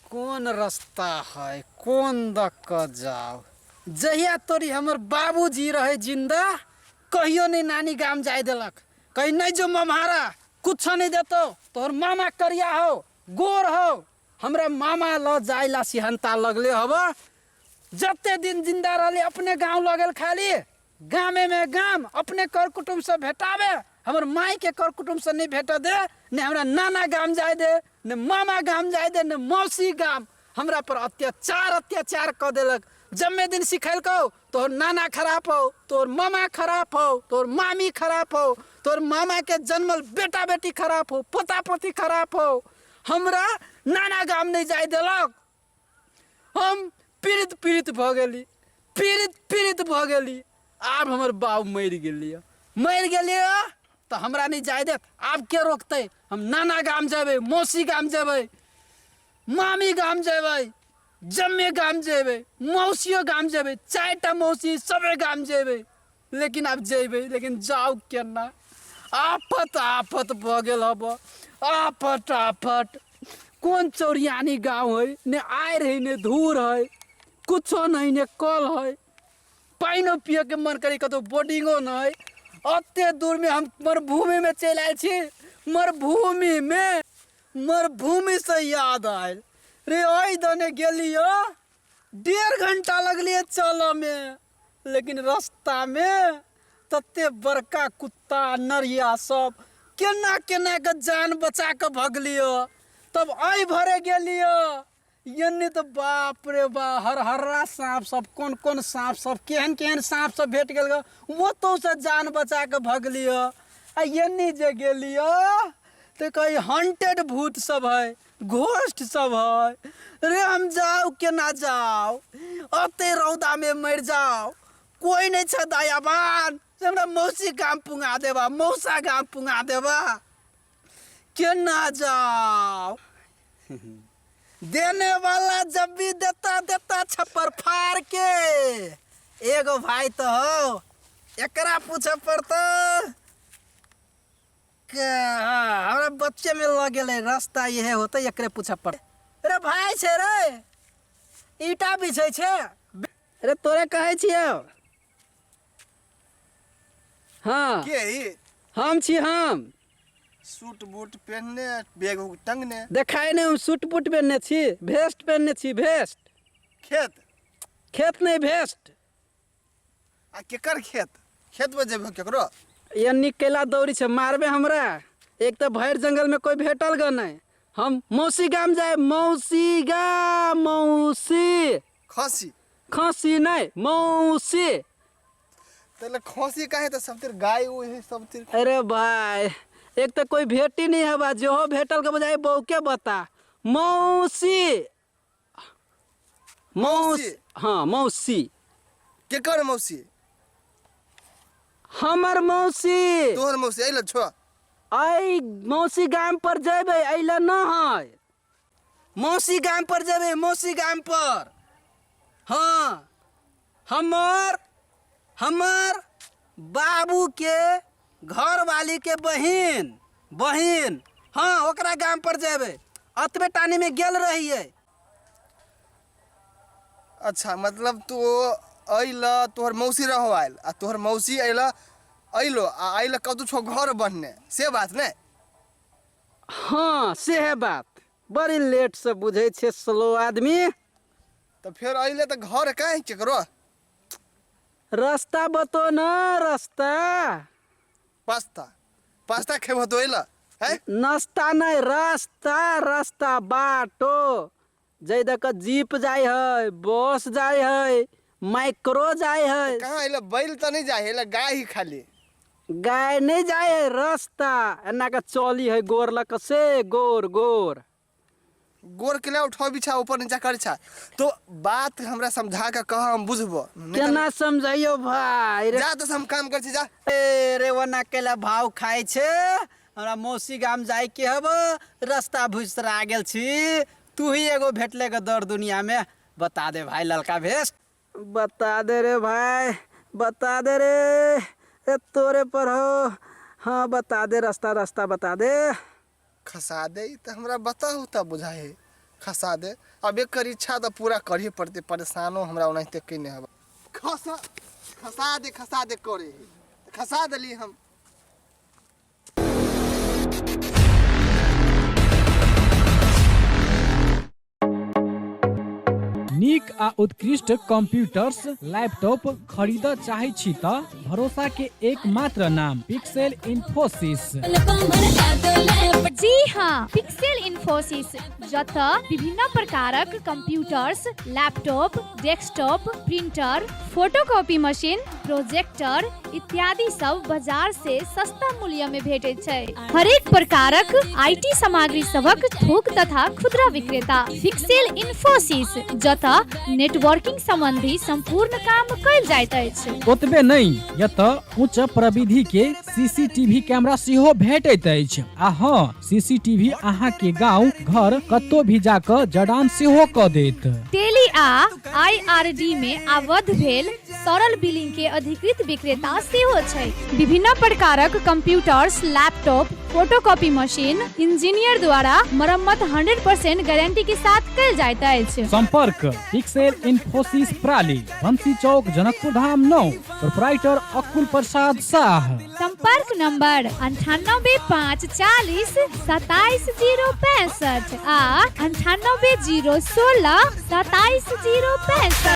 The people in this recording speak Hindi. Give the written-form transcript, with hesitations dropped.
कौन रास्ता है कौन दक जाओ। जहिया तोरी हमर बाबूजी रहे जिंदा कहियो नहीं नानी गाम जाए दिलक। कहीं नहीं जो मम्हारा कुछ नहीं देतो। तोहर मामा करिया हो गोर हो हमरा मामा ल जाइला सिहंता लगले हब। जते दिन जिंदा रहले अपने गांव लगल खाली गामे में गाम अपने कर कुटुंब से भेटावे। हमर माई के कर कुटुंब से नहीं भेट दे ने हमरा नाना गाम जाए दे ने मामा गाम जाए दे ने मौसी गाम। हमरा पर अत्याचार कर देलक। जम्मे दिन सिखल को तोर नाना खराब हो तोर मामा खराब हो तोर मामी खराब हो तोर मामा के जन्मल बेटा बेटी खराब हो पोता पोती खराब हो। हमरा नाना गाम नहीं जाए दिलक। हम पीड़ित भ गेली पीड़ित भ गेली। आब हमर बाप मर गेलिए तो हमरा नहीं जाए दे। आब के रोकते। हम नाना गाम जेबे मौसी गाम जेबे मामी गाम जेबे जम्मे गाम जेबे मौसियो गाम जेबे 4टा मौसी सबे गाम जेबे। लेकिन अब जेबे लेकिन जाओ केना। आफत भ गेल हब। आफत कौन चौरियानी गाँव है ने आयर है ने धूर है कुछो नहीं ने कल है पाइनो पिए के मन करी कतो बोर्डिंगो न है। अत्ते दूर में हम मरुभूमि में चल आए छी। मरुभूमि से याद आयल रे ओई दने गेलियो 1.5 घंटा लगलिए चल में। लेकिन रास्ता में तत्ते बड़का कुत्ता नरिया सब केना के जान बचा के भगलियो। तब आई भरे गेलियो यन्नी तो बाप रे बा हरहरा सांप सब कौन सांप सब केहन सांप सब भेट गेल वो तो से जान बचा के भगलियो। आ यन्नी जे गेलियो तो कहीं हंटेड भूत सब है घोस्ट सब है। रे हम जाओ के ना जाओ अते रौदा में मर जाओ कोई नहीं छ दयावान हमरा मौसी गाम पुंगा देबा मौसा गाम पुंगा देबा के ना जाओ। देने वाला जब भी देता छप्पर फाड़ के। एगो भाई तो हो एकरा पूछे पड़ता हमरा बच्चे में लगे रास्ता यह होता एकरे पूछे पड़। अरे भाई छे रे ईटा बिछे छे। अरे तोरे कहे छियो। हाँ के हम छी हम सूट बूट पहनने बैग टंगने देखाय ने हम सूट बूट पहनने छी वेस्ट पहनने छी वेस्ट। खेत नहीं वेस्ट। आ केकर खेत में जेबे केकरो यन्नी केला दौड़ी छे मारबे हमरा। एक तो भैर जंगल में कोई भेटल ग नहीं। हम मौसी गाम जाए मौसी खसी नहीं मौसी। तले खसी काहे तो सब तिर गाय वो सब तिर। अरे भाई एक तो कोई भेटी नहीं है जो हो भेटल के बजाय बहू के बता मौसी हाँ मौसी केकर मौसी हमर मौसी तोहर मौसी अइल छो आई मौसी गाम पर जेबे अइला न है। मौसी गाम पर जेबे मौसी गाम पर। हाँ हमर बाबू के घर वाली के बहिन हाँ ओकरा गाम पर जेबे अतबे टानी में गेल रही है। अच्छा मतलब तू अइला तोहर मौसी रहो आइल आ तोहर मौसी अइलो आ अइला कदू छो घर बनने से बात ने। हाँ से है बात बड़ी लेट से बुझे छे स्लो आदमी। तो फिर अइले तो घर काहे केकरो रास्ता बतो न रास्ता पास्ता खेबो तो अइला है नाश्ता नहीं रास्ता बाटो जै दक जीप जाए है बस जाए है माइक्रो जाए है। कहाँ अइला बैल तो नहीं जाए अइला गाय ही खाली गाय नहीं जाए है रास्ता एना का चली है गोर लक से गोर के लिए उठाओ बिछा ऊपर नीचा कर छा। तो बात हमरा समझा के कहा हम बुझबो केना समझाइयो भाई रे। जा तो हम काम कर छी जा रे वना केला भाव खाए छे हमरा मौसी गाम जाए के हब रास्ता भुसरा गेल छी। तू ही एगो भेटले के दर दुनिया में बता दे भाई ललका भेस्ट बता दे रे भाई बता दे रे तोरे पर हो। हाँ बता दे रास्ता बता दे खसा दे तो हमरा बताओ तब बुझाए खसा दे। अब एकर इच्छा तो पूरा करही पड़ते, परेशानो हमरा ओनाहिते कइने हब। खसा दे करे खसा देली हम। नीक आ उत्कृष्ट कंप्यूटर्स लैपटॉप खरीद चाहे छी त भरोसा के एकमात्र नाम पिक्सेल इन्फोसिस। जी हाँ, पिक्सेल इन्फोसिस जतऽ विभिन्न प्रकारक computers, laptop, desktop, printer, photocopy machine, projector इत्यादि सब बाजार से सस्ता मूल्य में भेटैत छै। हरेक प्रकारक आईटी सामग्री सबक थोक तथा खुदरा विक्रेता पिक्सेल इन्फोसिस जतऽ नेटवर्किंग संबंधी संपूर्ण काम कयल जाइत अछि। ओतबे नहीं, यतऽ उच्च प्रविधि के सीसीटीवी कैमरा सेहो भेटैत अछि। आ हाँ, सीसीटीवी अहाँ के गांव घर कतौ भी जाकर जड़ान सेहो क देत। टेली आ आईआरडी में आबद्ध भेल सरल बिलिंग के अधिकृत विक्रेता सेहो छै। विभिन्न प्रकारक computers, laptop, photocopy machine engineer द्वारा मरम्मत 100% गारंटी के साथ कयल जाइत अछि। संपर्क पिक्सेल इन्फोसिस प्राली, बंसी चौक, जनकपुर धाम 9, प्रोप्राइटर अकुल प्रसाद शाह। संपर्क नंबर 9854 27065 आ 9801 27 065।